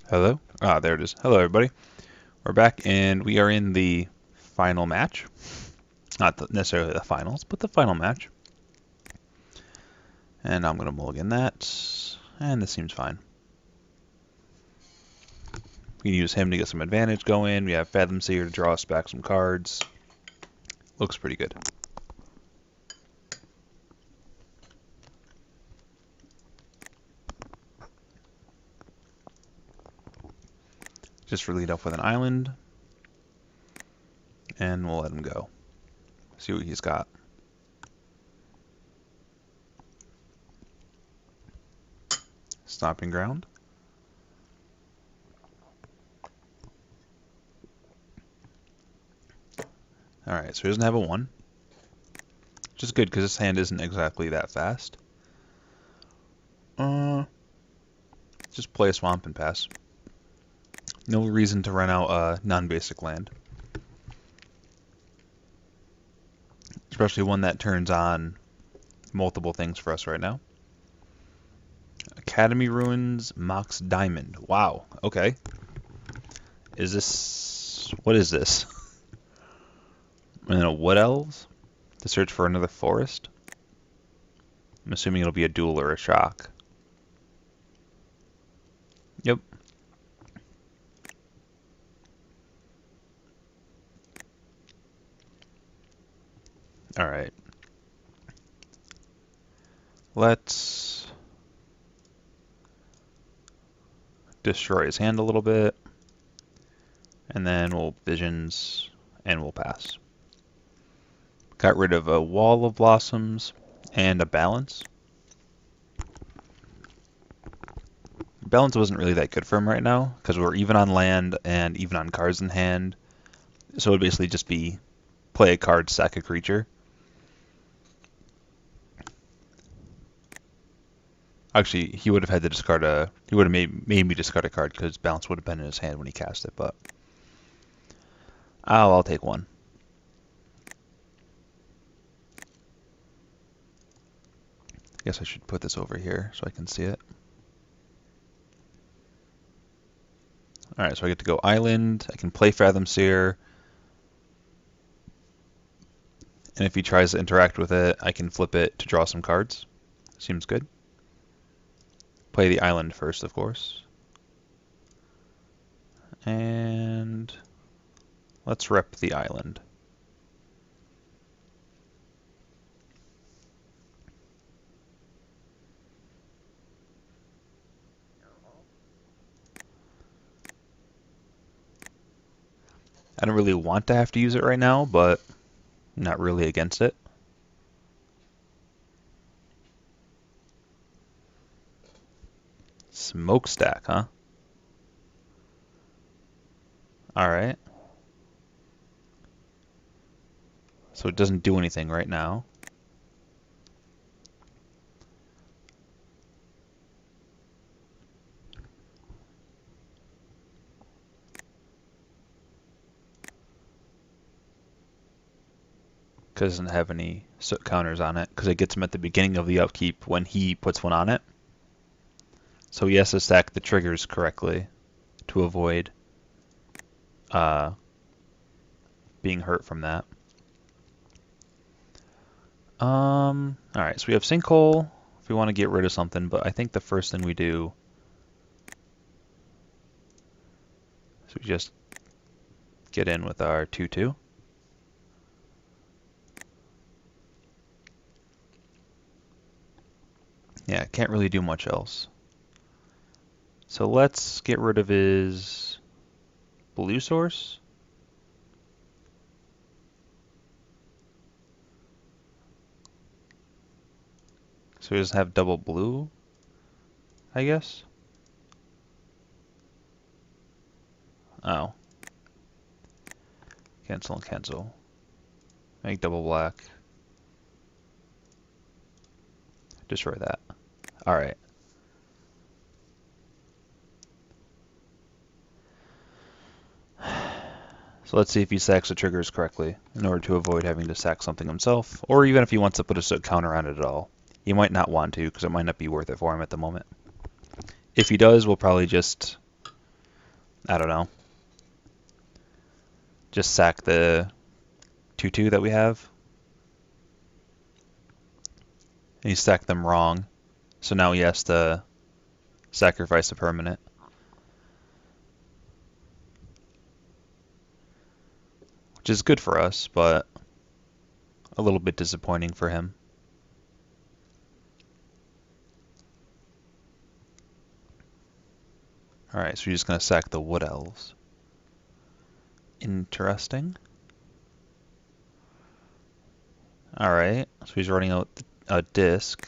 Hello? Ah, there it is. Hello, everybody. We're back, and we are in the final match. Necessarily the finals, but the final match. And I'm going to mulligan that, and this seems fine. We can use him to get some advantage going. We have Fathom Seer to draw us back some cards. Looks pretty good. Just for lead off with an island, and we'll let him go. See what he's got. Stomping Ground. Alright, so he doesn't have a 1. Which is good, because his hand isn't exactly that fast. Just play a swamp and pass. No reason to run out a non-basic land. Especially one that turns on multiple things for us right now. Academy Ruins, Mox Diamond. Wow, okay. Is this... what is this? And then a Wood Elves? To search for another forest? I'm assuming it'll be a duel or a shock. Yep. Alright. Let's destroy his hand a little bit. And then we'll Visions, and we'll pass. Got rid of a Wall of Blossoms and a Balance. Balance wasn't really that good for him right now, because we're even on land and even on cards in hand. So it would basically just be play a card, sack a creature. Actually, he would have had to discard a... he would have made me discard a card, because Balance would have been in his hand when he cast it, but... I'll take one. I guess I should put this over here so I can see it. Alright, so I get to go Island. I can play Fathom Seer. And if he tries to interact with it, I can flip it to draw some cards. Seems good. Play the island first, of course. And let's rep the island. I don't really want to have to use it right now, but I'm not really against it. Smokestack, huh? Alright. So it doesn't do anything right now. Because it doesn't have any soot counters on it, because it gets him at the beginning of the upkeep when he puts one on it. So he has to stack the triggers correctly to avoid being hurt from that. Alright, so we have Sinkhole if we want to get rid of something, but I think the first thing we do is we just get in with our 2/2. Yeah, can't really do much else. So let's get rid of his blue source. So he doesn't have double blue, I guess. Oh. Cancel and cancel. Make double black. Destroy that. Alright. So let's see if he sacks the triggers correctly in order to avoid having to sack something himself, or even if he wants to put a soot counter on it at all. He might not want to because it might not be worth it for him at the moment. If he does, we'll probably just I don't know. Just sack the 2/2 that we have. And he sacked them wrong. So now he has to sacrifice a permanent. Which is good for us, but a little bit disappointing for him. Alright, so he's just going to sack the Wood Elves. Interesting. Alright, so he's running out a disc.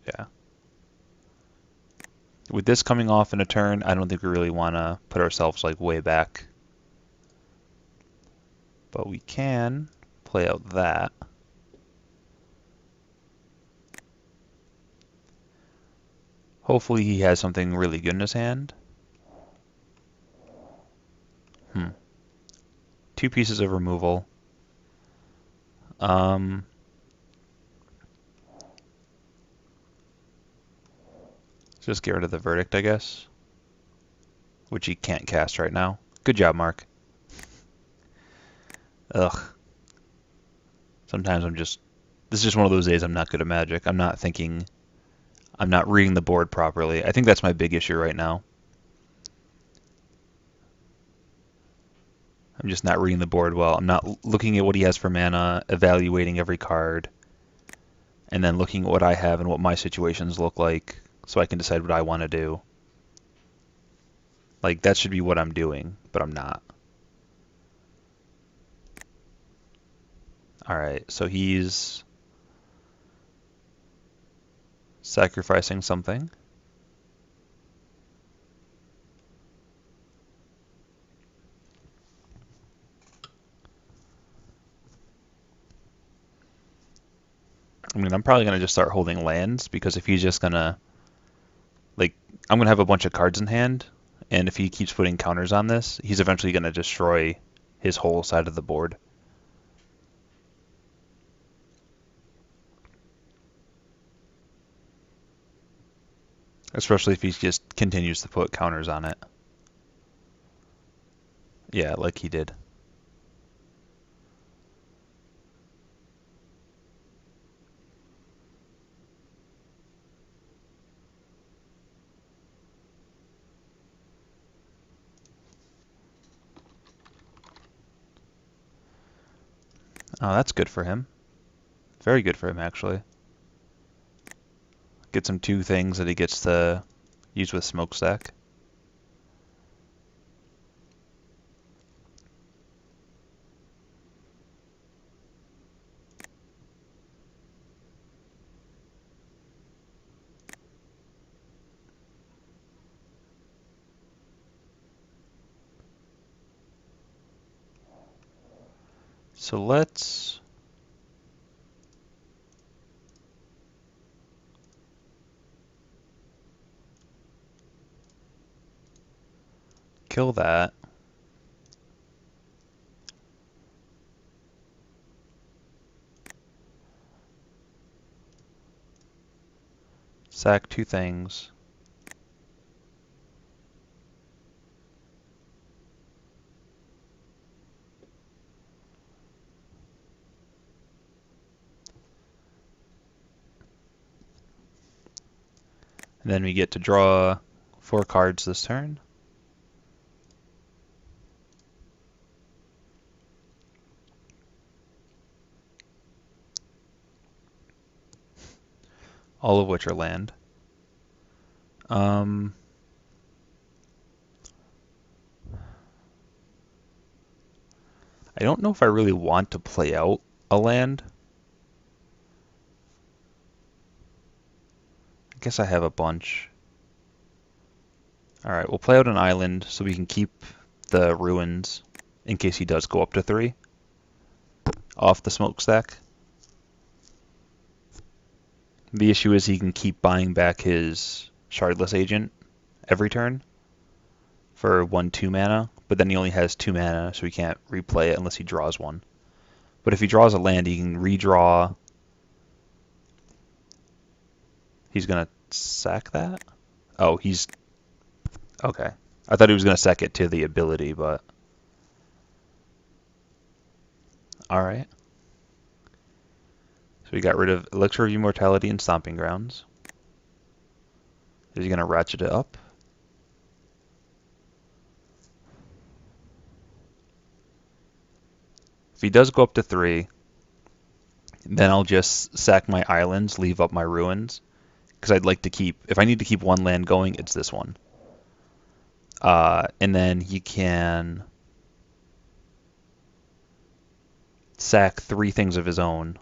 Yeah. With this coming off in a turn, I don't think we really want to put ourselves like way back. But we can play out that. Hopefully he has something really good in his hand. 2 pieces of removal. Just get rid of the Verdict, I guess. Which he can't cast right now. Good job, Mark. Ugh. Sometimes this is just one of those days I'm not good at Magic. I'm not thinking, I'm not reading the board properly. I think that's my big issue right now. I'm just not reading the board well. I'm not looking at what he has for mana, evaluating every card, and then looking at what I have and what my situations look like so I can decide what I want to do. Like, that should be what I'm doing, but I'm not. Alright, so he's sacrificing something. I mean, I'm probably going to just start holding lands, because if he's just going to, like, I'm going to have a bunch of cards in hand, and if he keeps putting counters on this, he's eventually going to destroy his whole side of the board. Especially if he just continues to put counters on it. Yeah, like he did. Oh, that's good for him. Very good for him, actually. Gets him 2 things that he gets to use with Smokestack. So let's kill that. Sack 2 things. And then we get to draw 4 cards this turn. All of which are land. I don't know if I really want to play out a land. I guess I have a bunch. Alright, we'll play out an island so we can keep the ruins in case he does go up to 3 off the Smokestack. The issue is he can keep buying back his Shardless Agent every turn for 1/2 mana, but then he only has 2 mana, so he can't replay it unless he draws one. But if he draws a land, he can redraw. He's going to sack that? Oh, he's... Okay. I thought he was going to sack it to the ability, but... Alright. So we got rid of Elixir of Immortality and Stomping Grounds. Is he going to ratchet it up? If he does go up to 3, then I'll just sack my islands, leave up my ruins. Because I'd like to keep... If I need to keep one land going, it's this one. And then he can sack 3 things of his own.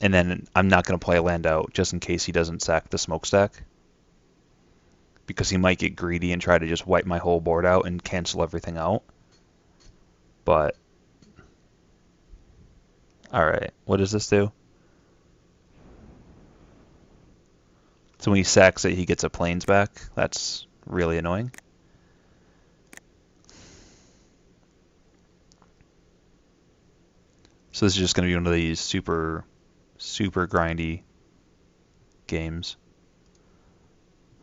And then I'm not going to play a land out just in case he doesn't sack the smokestack. Because he might get greedy and try to just wipe my whole board out and cancel everything out. But... Alright, what does this do? So when he sacks it, he gets a plains back. That's really annoying. So this is just going to be one of these super grindy games.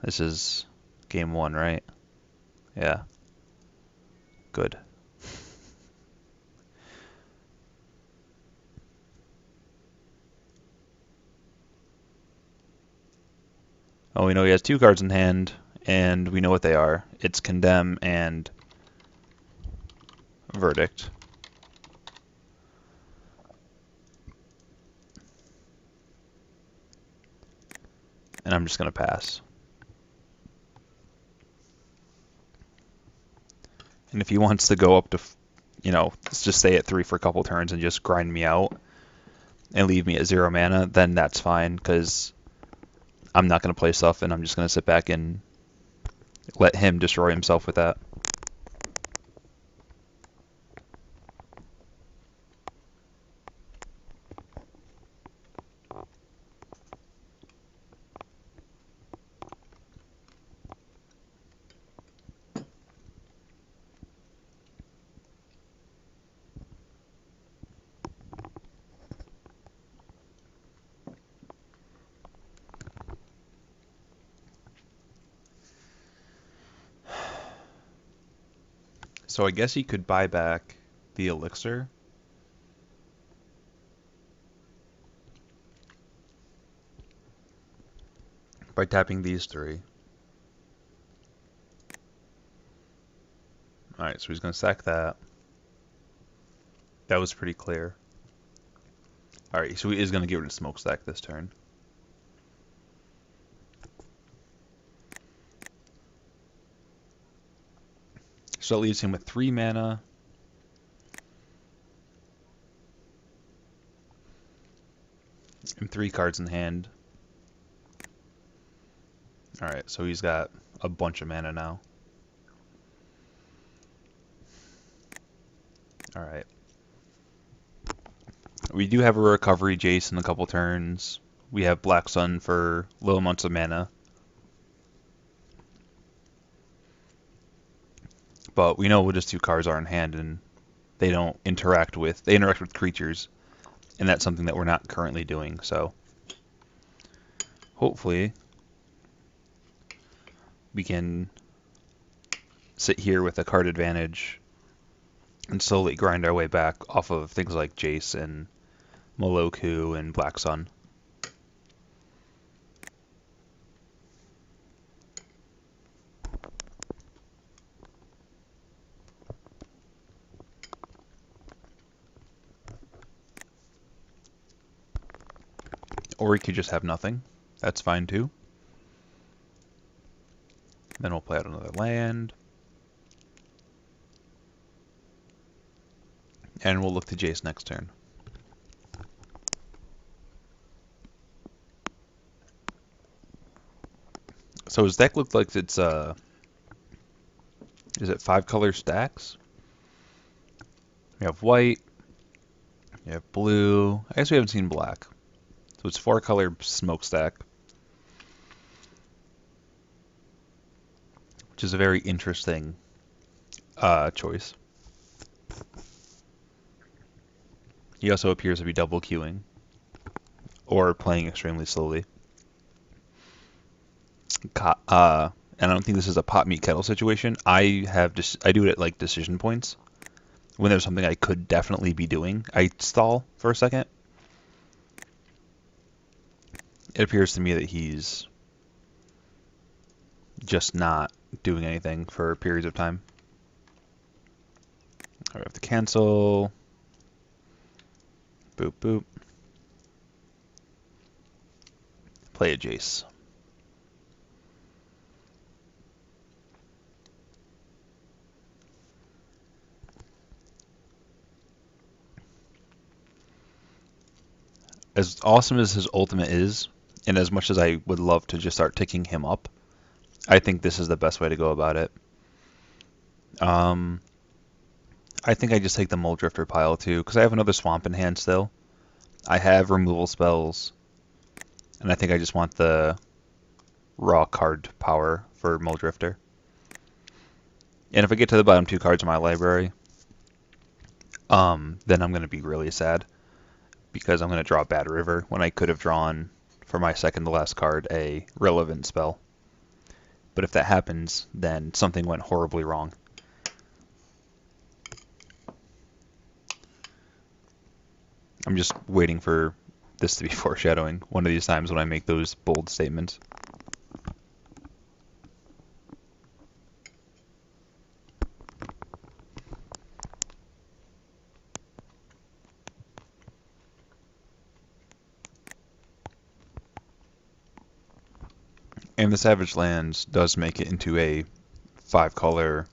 This is game 1, right? Yeah. Good. Oh, we know he has 2 cards in hand, and we know what they are. It's Condemn and Verdict. And I'm just going to pass. And if he wants to go up to, let's just stay at 3 for a couple turns and just grind me out and leave me at 0 mana, then that's fine, because I'm not going to play stuff, and I'm just going to sit back and let him destroy himself with that. So I guess he could buy back the elixir. By tapping these 3. Alright, so he's going to sack that. That was pretty clear. Alright, so he is going to get rid of Smokestack this turn. So that leaves him with 3 mana. And 3 cards in hand. Alright, so he's got a bunch of mana now. Alright. We do have a recovery Jace in a couple turns. We have Black Sun for low amounts of mana. But we know what his 2 cards are in hand, and they don't interact with... They interact with creatures, and that's something that we're not currently doing, so... Hopefully, we can sit here with a card advantage and slowly grind our way back off of things like Jace and Moloku and Black Sun. Or we could just have nothing. That's fine too. Then we'll play out another land. And we'll look to Jace next turn. So his deck looks like it's is it 5 color stacks? We have white, we have blue. I guess we haven't seen black. So it's 4 color smokestack. Which is a very interesting choice. He also appears to be double queuing or playing extremely slowly. And I don't think this is a pot meat kettle situation. I do it at like decision points. When there's something I could definitely be doing, I stall for a second. It appears to me that he's just not doing anything for periods of time. I have to cancel. Boop, boop. Play a Jace. As awesome as his ultimate is, and as much as I would love to just start ticking him up, I think this is the best way to go about it. I think I just take the Muldrifter pile too, because I have another Swamp in hand still. I have removal spells, and I think I just want the raw card power for Muldrifter. And if I get to the bottom 2 cards in my library, then I'm going to be really sad, because I'm going to draw Bad River when I could have drawn, for my second to last card, a relevant spell. But if that happens, then something went horribly wrong. I'm just waiting for this to be foreshadowing one of these times when I make those bold statements. And the Savage Lands does make it into a 5-color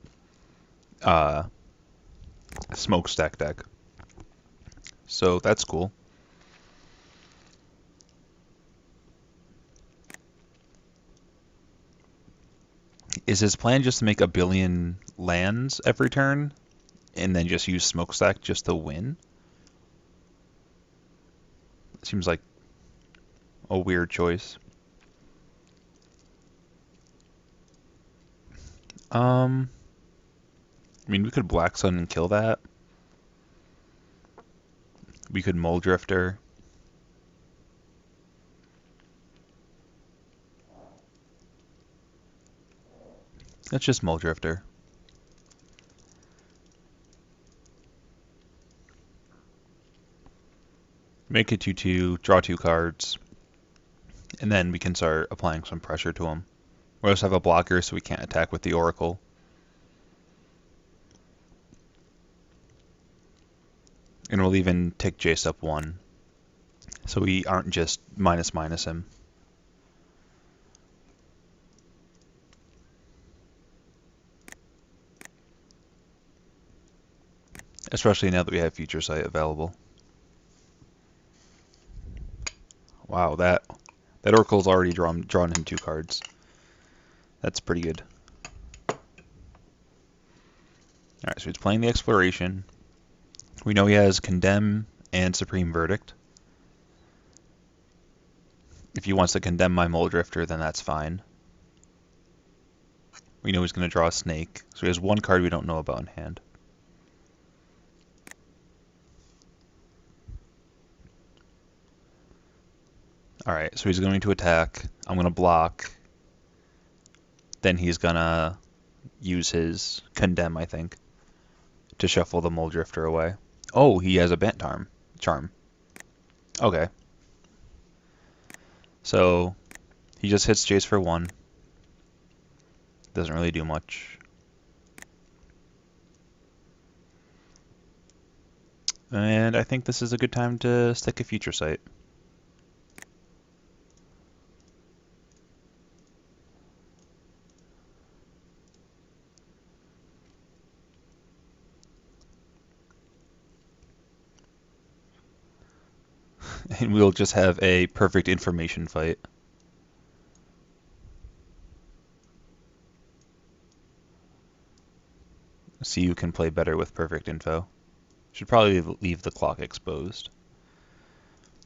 smokestack deck. So that's cool. Is his plan just to make a billion lands every turn and then just use smokestack just to win? Seems like a weird choice. I mean, we could Black Sun and kill that. We could Muldrifter. Let's just Muldrifter. Make it 2/2, draw 2 cards, and then we can start applying some pressure to him. We also have a blocker, so we can't attack with the Oracle. And we'll even tick Jace up 1, so we aren't just minus him. Especially now that we have Future Sight available. Wow, that Oracle's already drawn him 2 cards. That's pretty good. Alright, so he's playing the Exploration. We know he has Condemn and Supreme Verdict. If he wants to condemn my Muldrifter, then that's fine. We know he's going to draw a Snake, so he has 1 card we don't know about in hand. Alright, so he's going to attack. I'm going to block. Then he's going to use his Condemn, I think, to shuffle the Muldrifter away. Oh, he has a Bant Charm. Okay. So he just hits Jace for 1. Doesn't really do much. And I think this is a good time to stick a Future Sight. And we'll just have a perfect information fight. See who can play better with perfect info. Should probably leave the clock exposed.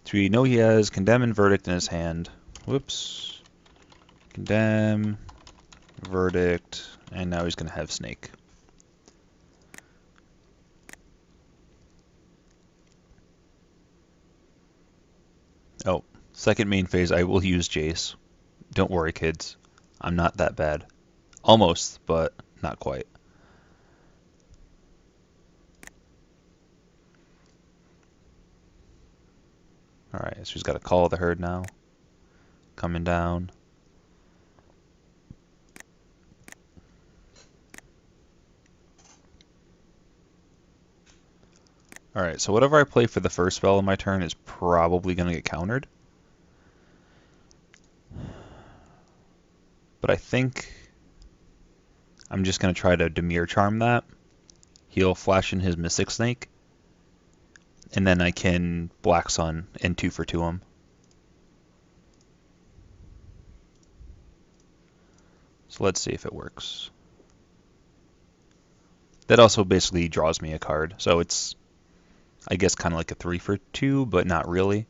So we know he has Condemn and Verdict in his hand. Whoops. Condemn, Verdict, and now he's going to have Snake. Second main phase, I will use Jace. Don't worry, kids. I'm not that bad. Almost, but not quite. Alright, so he's got to call the herd now. Coming down. Alright, so whatever I play for the first spell in my turn is probably going to get countered. But I think I'm just going to try to Dimir Charm that. He'll flash in his Mystic Snake. And then I can Black Sun and 2 for 2 him. So let's see if it works. That also basically draws me a card. So it's, I guess, kind of like a 3 for 2, but not really.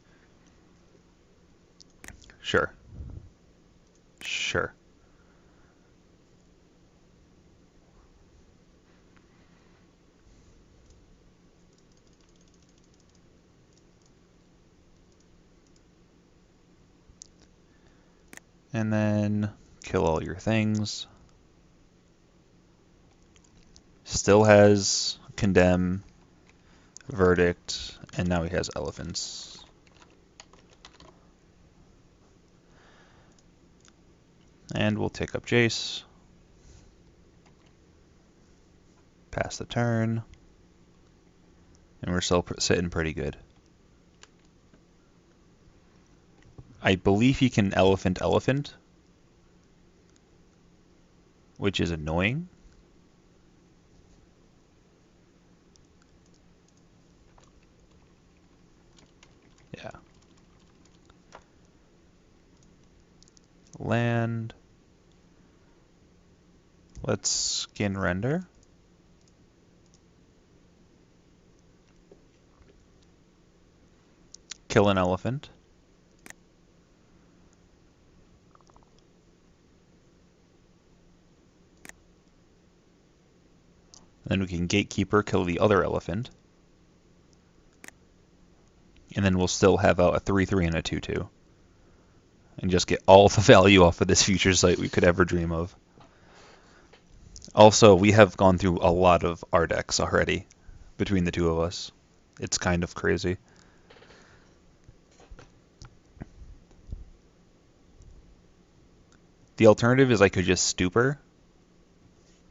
Sure. Sure. And then kill all your things. Still has Condemn, Verdict, and now he has Elephants. And we'll take up Jace. Pass the turn. And we're still sitting pretty good. I believe he can Elephant, which is annoying. Yeah. Land. Let's Skin Render. Kill an elephant. Then we can Gatekeeper, kill the other elephant. And then we'll still have a 3/3 and a 2/2. And just get all the value off of this Future Sight we could ever dream of. Also, we have gone through a lot of our decks already between the two of us. It's kind of crazy. The alternative is I could just Stupor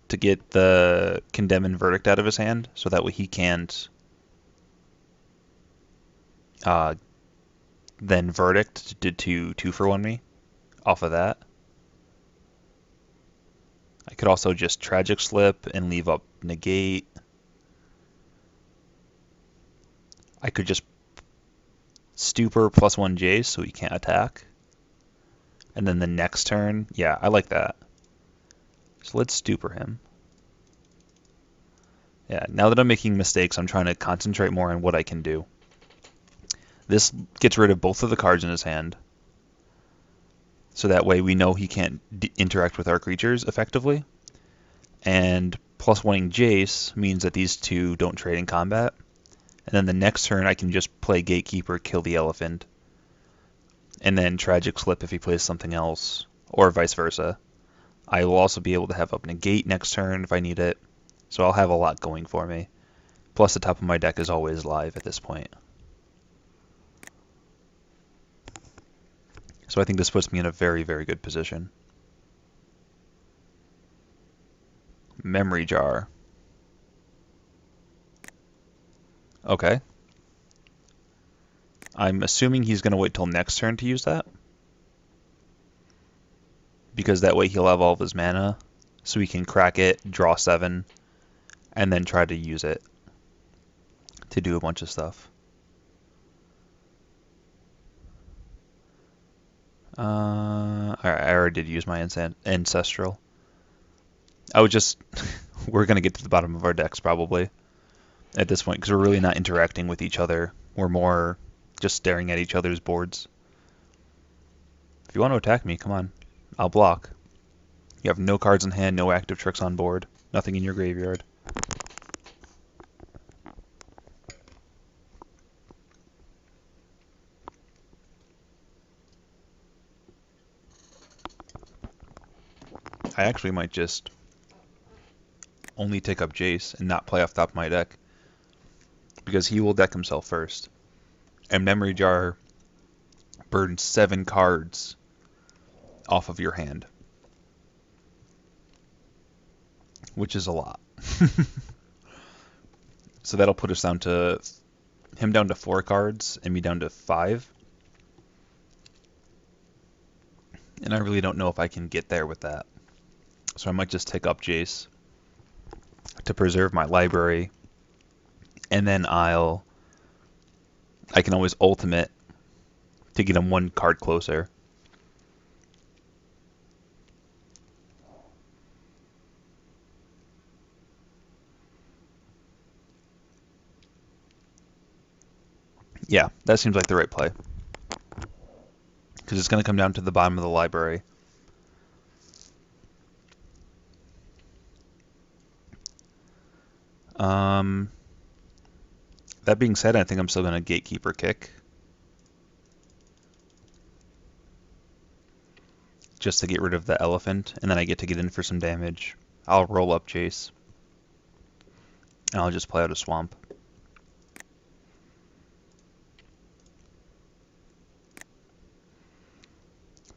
to get the Condemn and Verdict out of his hand, so that way he can't then Verdict to 2 for 1 me off of that. I could also just Tragic Slip and leave up Negate. I could just Stupor +1 Jace so he can't attack. And then the next turn, yeah, I like that. So let's Stupor him. Yeah, now that I'm making mistakes, I'm trying to concentrate more on what I can do. This gets rid of both of the cards in his hand. So that way we know he can't interact with our creatures effectively. And +1ing Jace means that these two don't trade in combat. And then the next turn I can just play Gatekeeper, kill the elephant. And then Tragic Slip if he plays something else, or vice versa. I will also be able to have up Negate next turn if I need it. So I'll have a lot going for me. Plus the top of my deck is always live at this point. So I think this puts me in a very, very good position. Memory Jar. Okay. I'm assuming he's going to wait till next turn to use that. Because that way he'll have all of his mana. So he can crack it, draw 7, and then try to use it to do a bunch of stuff. Alright, I already did use my Ancestral. I would just... we're going to get to the bottom of our decks probably at this point because we're really not interacting with each other. We're more just staring at each other's boards. If you want to attack me, come on. I'll block. You have no cards in hand, no active tricks on board, nothing in your graveyard. I actually might just only take up Jace and not play off top of my deck, because he will deck himself first. And Memory Jar burns 7 cards off of your hand, which is a lot. So that'll put us down to him down to 4 cards and me down to 5. And I really don't know if I can get there with that. So I might just take up Jace to preserve my library, and then I can always ultimate to get him 1 card closer. Yeah, that seems like the right play. Because it's going to come down to the bottom of the library. That being said, I think I'm still going to Gatekeeper Kick, just to get rid of the elephant, and then I get to get in for some damage. I'll roll up Jace, and I'll just play out a swamp.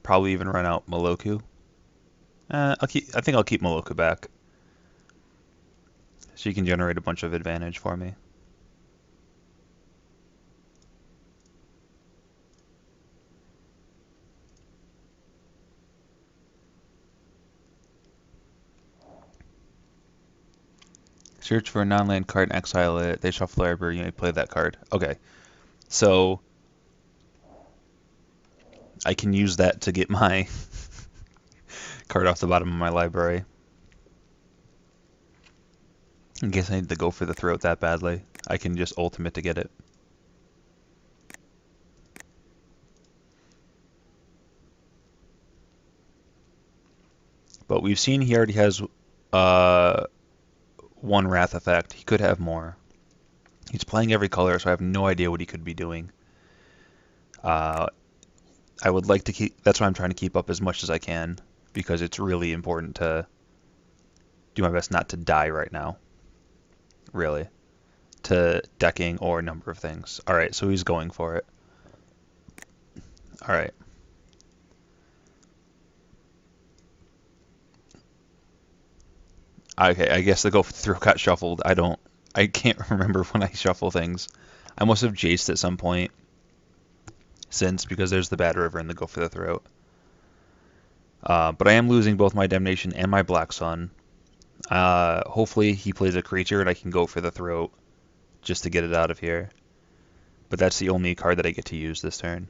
Probably even run out Meloku. I think I'll keep Meloku back, so you can generate a bunch of advantage for me. Search for a non-land card and exile it. They shuffle the library, you may play that card. Okay, so I can use that to get my card off the bottom of my library. In case I need to go for the throat that badly, I can just ultimate to get it. But we've seen he already has 1 Wrath effect. He could have more. He's playing every color, so I have no idea what he could be doing. I would like to keep... That's why I'm trying to keep up as much as I can, because it's really important to do my best not to die right now. Really. To decking or a number of things. Alright, so he's going for it. Alright. Okay, I guess the go through got shuffled. I can't remember when I shuffle things. I must have Jaced at some point since, because there's the Bad River and the Go for the Throat. But I am losing both my Damnation and my Black Sun. Hopefully he plays a creature and I can go for the Throat just to get it out of here. But that's the only card that I get to use this turn.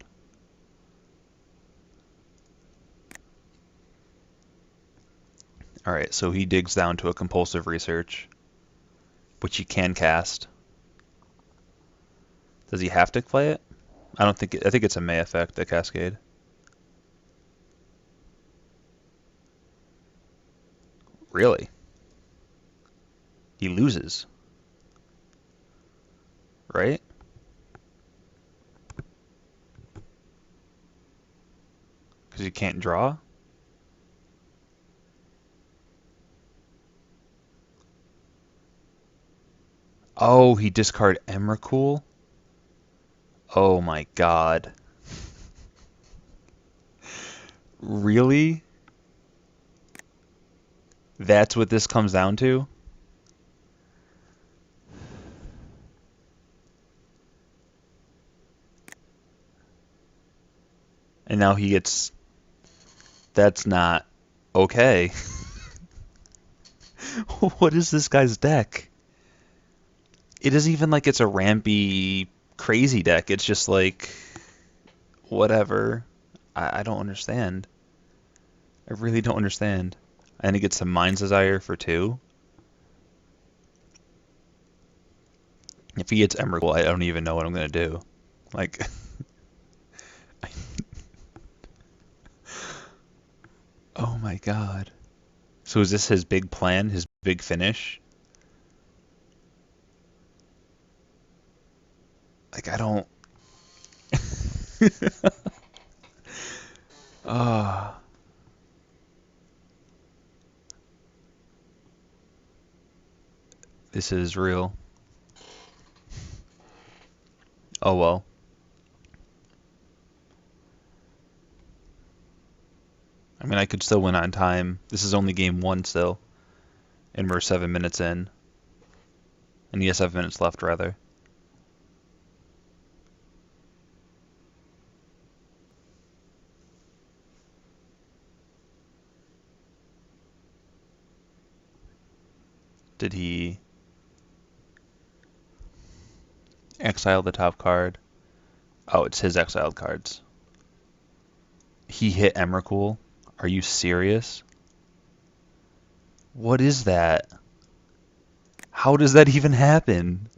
Alright, so he digs down to a Compulsive Research, which he can cast. Does he have to play it? I think it's a May effect, a Cascade. Really? He loses. Right? Because he can't draw? Oh, he discard Emrakul? Oh my god. Really? That's what this comes down to? And now he gets... That's not okay. What is this guy's deck? It isn't even like it's a rampy, crazy deck. It's just like... Whatever. I don't understand. I really don't understand. And he gets some Mind's Desire for 2. If he gets Emrakul, I don't even know what I'm going to do. Like... Oh my god. So is this his big plan, his big finish? Like, I don't... Ah. This is real. Oh well. I mean, I could still win on time. This is only game one still, and we're 7 minutes in. And he has 7 minutes left, rather. Did he exile the top card? Oh, it's his exiled cards. He hit Emrakul? Are you serious? What is that? How does that even happen?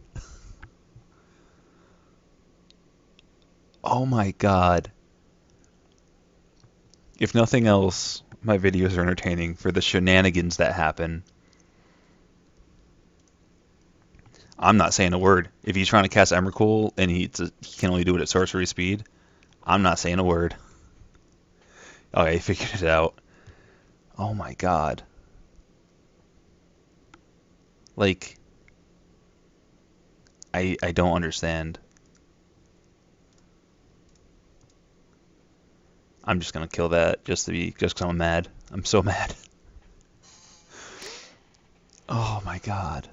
Oh my god. If nothing else, my videos are entertaining for the shenanigans that happen. I'm not saying a word. If he's trying to cast Emrakul and he can only do it at sorcery speed, I'm not saying a word. Okay, he figured it out. Oh my god. Like, I don't understand. I'm just gonna kill that just because I'm mad. I'm so mad. Oh my god.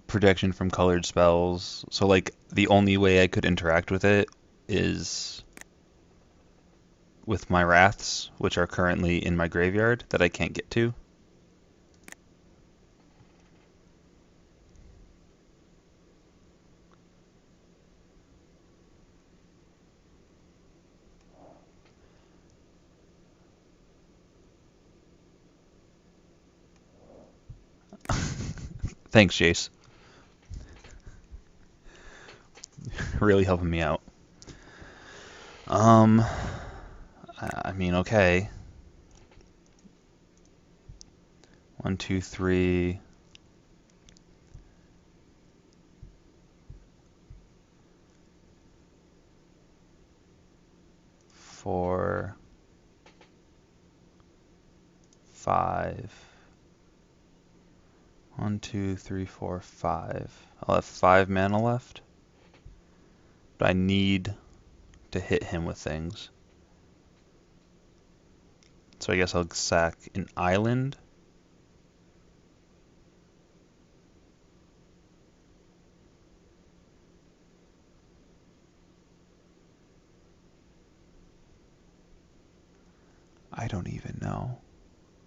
Protection from colored spells. So like the only way I could interact with it is with my wraths, which are currently in my graveyard that I can't get to. Thanks, Jace. Really helping me out. I mean, okay. 1, 2, 3. 4, 5. 1, 2, 3, 4, 5. I'll have 5 mana left. But I need to hit him with things. So I guess I'll sack an island. I don't even know.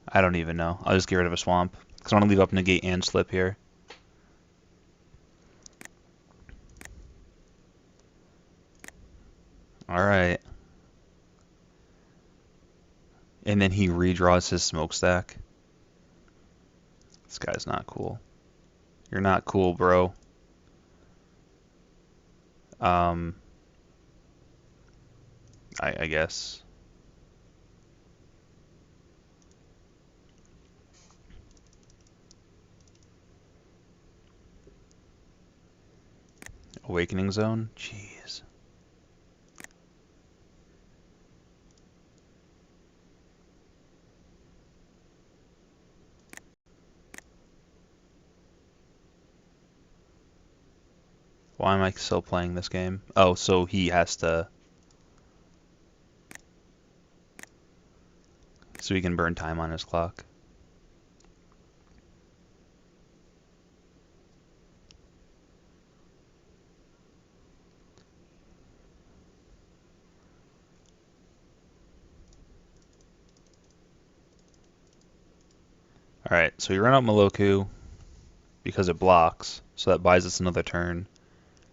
I don't even know. I'll just get rid of a swamp. Because I want to leave up negate and slip here. Alright. And then he redraws his smokestack. This guy's not cool. You're not cool, bro. I guess. Awakening Zone? Jeez. Why am I still playing this game? Oh, so he has to... So he can burn time on his clock. Alright, so we run out Meloku because it blocks, so that buys us another turn.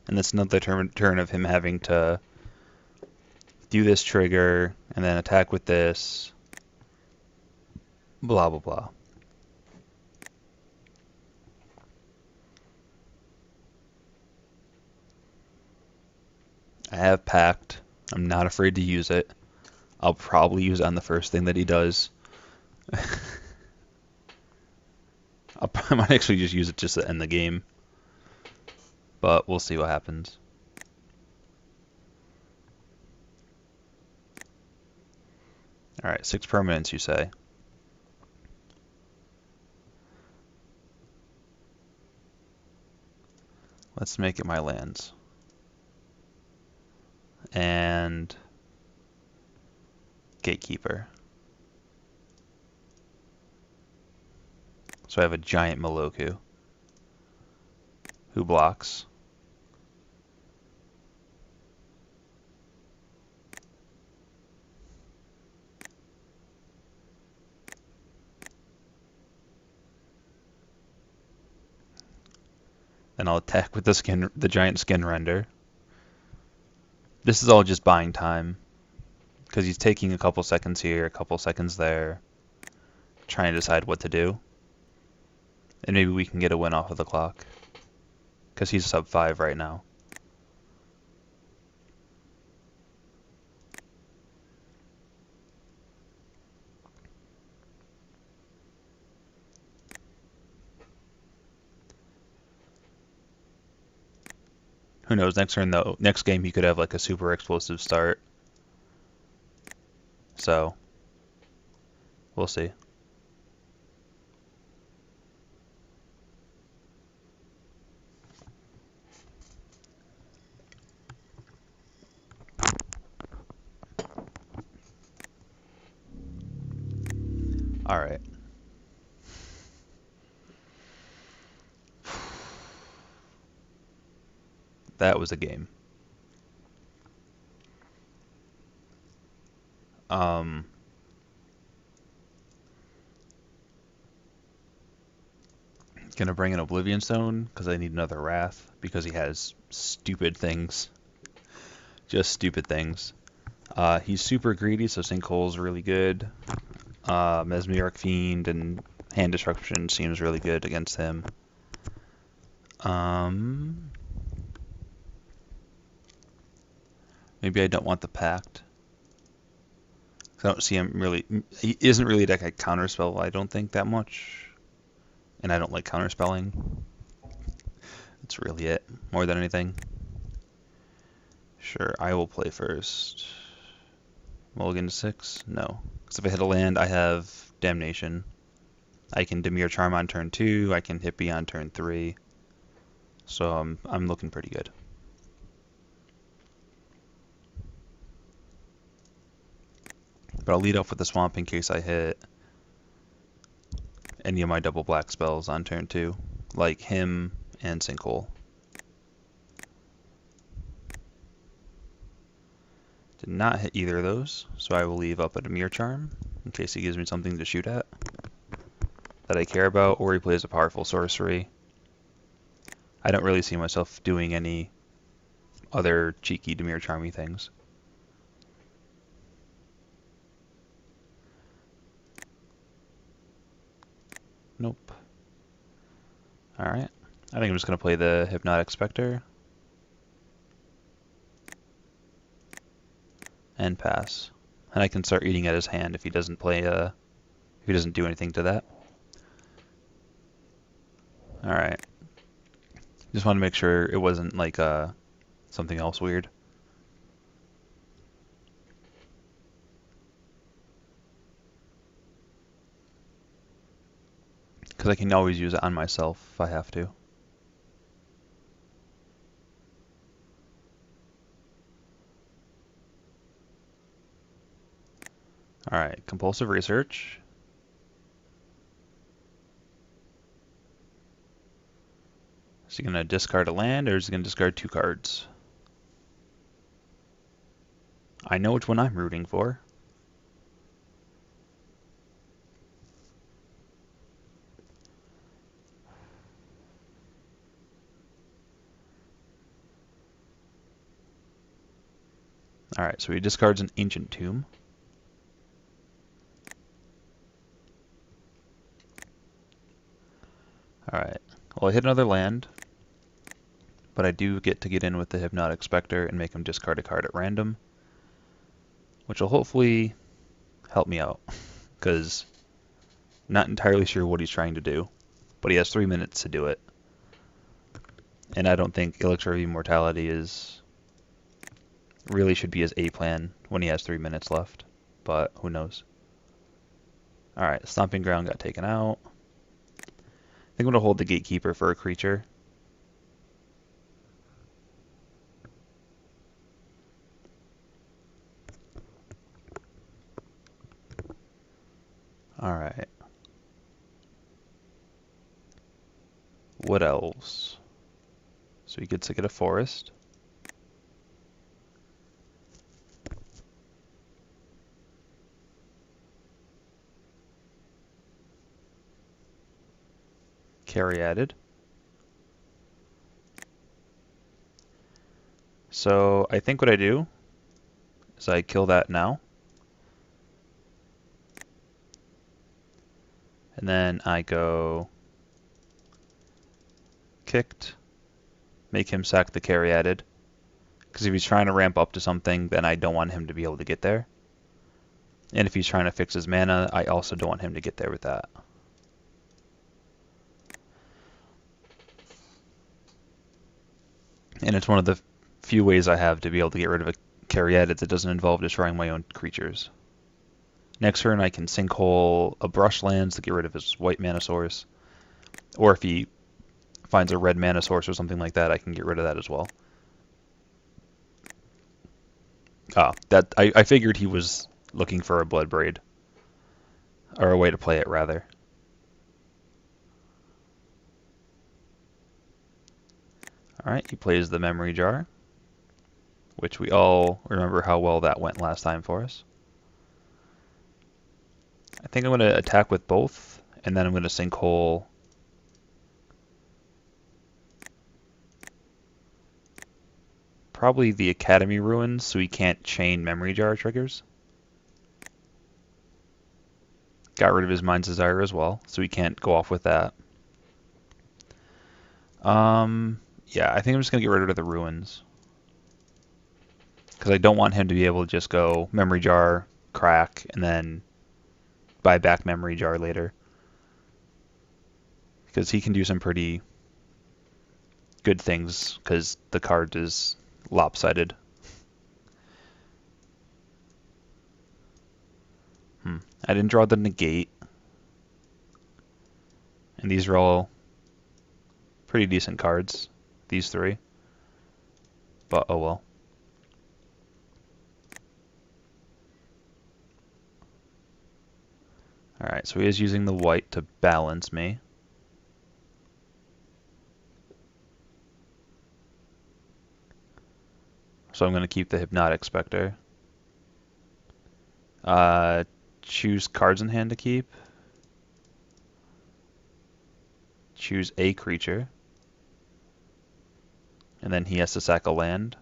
And that's another turn of him having to do this trigger, and then attack with this. Blah, blah, blah. I have Pact. I'm not afraid to use it. I'll probably use it on the first thing that he does. I might actually just use it just to end the game. but we'll see what happens. Alright, 6 permanents, you say. Let's make it my lands. And Gatekeeper. So I have a giant Moloku who blocks. Then I'll attack with the giant skin render. This is all just buying time, because he's taking a couple seconds here, a couple seconds there, trying to decide what to do. And maybe we can get a win off of the clock, because he's sub 5 right now. Who knows, next turn though, next game he could have like a super explosive start. So, we'll see. Alright. That was a game. Gonna bring in Oblivion Stone because I need another Wrath because he has stupid things. Just stupid things. He's super greedy, so Sinkhole's really good. Mesmeric Fiend and Hand Destruction seems really good against him. Maybe I don't want the Pact. I don't see him really. He isn't really a deck I counterspell, I don't think, that much. And I don't like counterspelling. That's really it, more than anything. Sure, I will play first. Mulligan to 6? No. Because if I hit a land, I have Damnation. I can Dimir Charm on turn 2, I can Hippie on turn 3. So I'm looking pretty good. But I'll lead off with the Swamp in case I hit any of my double black spells on turn 2, like him and Sinkhole. Did not hit either of those, so I will leave up a Dimir Charm in case he gives me something to shoot at that I care about, or he plays a powerful sorcery. I don't really see myself doing any other cheeky Dimir Charmy things. Nope. Alright. I think I'm just going to play the Hypnotic Spectre. And pass. And I can start eating at his hand if he doesn't play, if he doesn't do anything to that. Alright. Just want to make sure it wasn't like, something else weird. Because I can always use it on myself if I have to. Alright, Compulsive Research. Is he going to discard a land, or is he going to discard 2 cards? I know which one I'm rooting for. Alright, so he discards an Ancient Tomb. Alright, well I hit another land, but I do get to get in with the Hypnotic Spectre and make him discard a card at random, which will hopefully help me out, because not entirely sure what he's trying to do, but he has 3 minutes to do it. And I don't think Elixir of Immortality really should be his A plan when he has 3 minutes left, but who knows. Alright, Stomping Ground got taken out. I think I'm going to hold the Gatekeeper for a creature. Alright. What else? So he gets to get a forest. Caryatid. So I think what I do is I kill that now. And then I go kicked, make him sack the Caryatid. Because if he's trying to ramp up to something, then I don't want him to be able to get there. And if he's trying to fix his mana, I also don't want him to get there with that. And it's one of the few ways I have to be able to get rid of a Caryatid that doesn't involve destroying my own creatures. Next turn I can Sinkhole a Brushlands to get rid of his white mana source. Or if he finds a red mana source or something like that, I can get rid of that as well. I figured he was looking for a Bloodbraid. Or a way to play it, rather. Alright, he plays the Memory Jar, which we all remember how well that went last time for us. I think I'm going to attack with both, and then I'm going to Sinkhole probably the Academy Ruins so he can't chain Memory Jar triggers. Got rid of his Mind's Desire as well, so he can't go off with that. Yeah, I think I'm just going to get rid of the Ruins. Because I don't want him to be able to just go Memory Jar, crack, and then buy back Memory Jar later. Because he can do some pretty good things, because the card is lopsided. I didn't draw the Negate. And these are all pretty decent cards, these three. But oh well. Alright, so he is using the white to balance me. So I'm going to keep the Hypnotic Spectre. Choose cards in hand to keep. Choose a creature. And then he has to sack a land.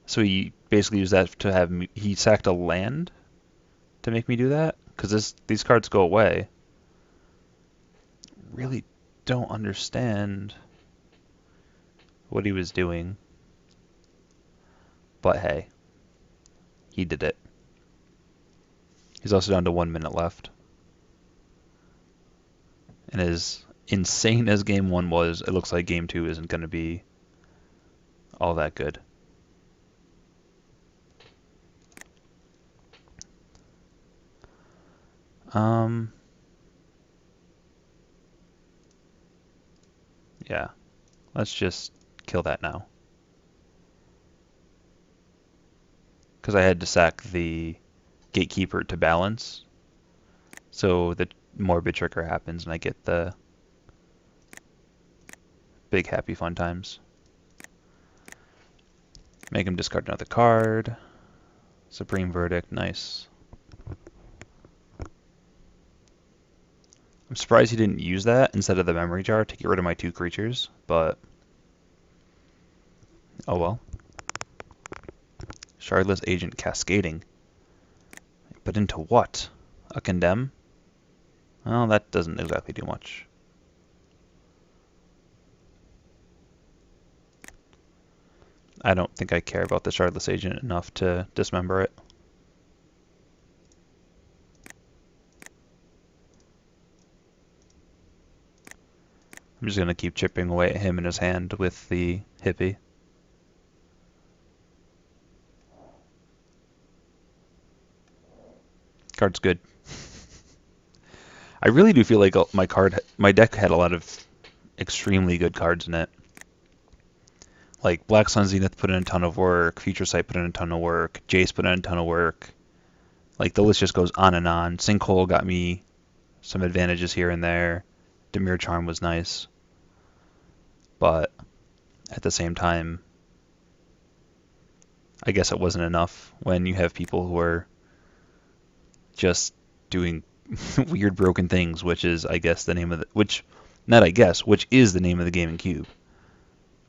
So he basically used that to have me, he sacked a land to make me do that? Because these cards go away. Really don't understand what he was doing. But hey, he did it. He's also down to 1 minute left. And as insane as game 1 was, it looks like game 2 isn't going to be all that good. Yeah, let's just kill that now. Because I had to sack the Gatekeeper to balance. So the Morbid Trigger happens and I get the big happy fun times. Make him discard another card. Supreme Verdict, nice. I'm surprised he didn't use that instead of the Memory Jar to get rid of my 2 creatures, but oh well. Shardless Agent Cascading. But into what? A Condemn? Well, that doesn't exactly do much. I don't think I care about the Shardless Agent enough to dismember it. I'm just gonna keep chipping away at him in his hand with the hippie. Card's good. I really do feel like my deck had a lot of extremely good cards in it. Like Black Sun Zenith put in a ton of work, Future Sight put in a ton of work, Jace put in a ton of work. Like the list just goes on and on. Sinkhole got me some advantages here and there. Demir Charm was nice. But at the same time, I guess it wasn't enough when you have people who are just doing weird broken things, which is, I guess, the name of the which is the name of the game in Cube.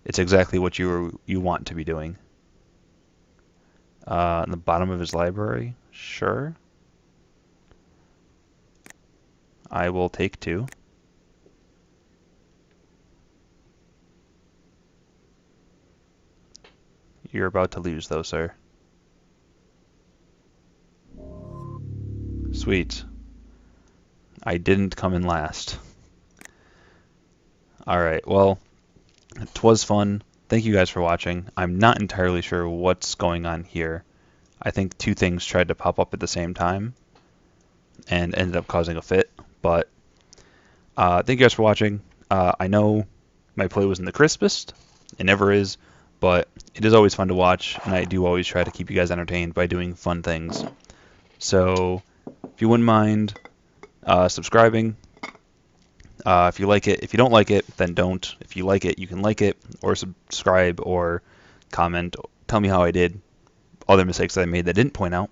It's exactly what you want to be doing. In the bottom of his library, sure. I will take 2. You're about to lose, though, sir. Sweet. I didn't come in last. Alright, well, it was fun. Thank you guys for watching. I'm not entirely sure what's going on here. I think 2 things tried to pop up at the same time and ended up causing a fit, but thank you guys for watching. I know my play wasn't the crispest. It never is, but it is always fun to watch, and I do always try to keep you guys entertained by doing fun things. So if you wouldn't mind subscribing, if you like it. If you don't like it, then don't. If you like it, you can like it, or subscribe, or comment. Tell me how I did. Other mistakes that I made that I didn't point out.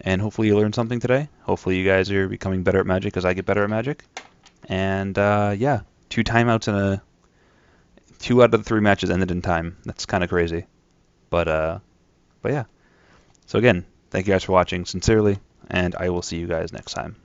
And hopefully you learned something today. Hopefully you guys are becoming better at Magic as I get better at Magic. And yeah, 2 timeouts and 2 out of the 3 matches ended in time. That's kind of crazy. But yeah. So again, thank you guys for watching sincerely, and I will see you guys next time.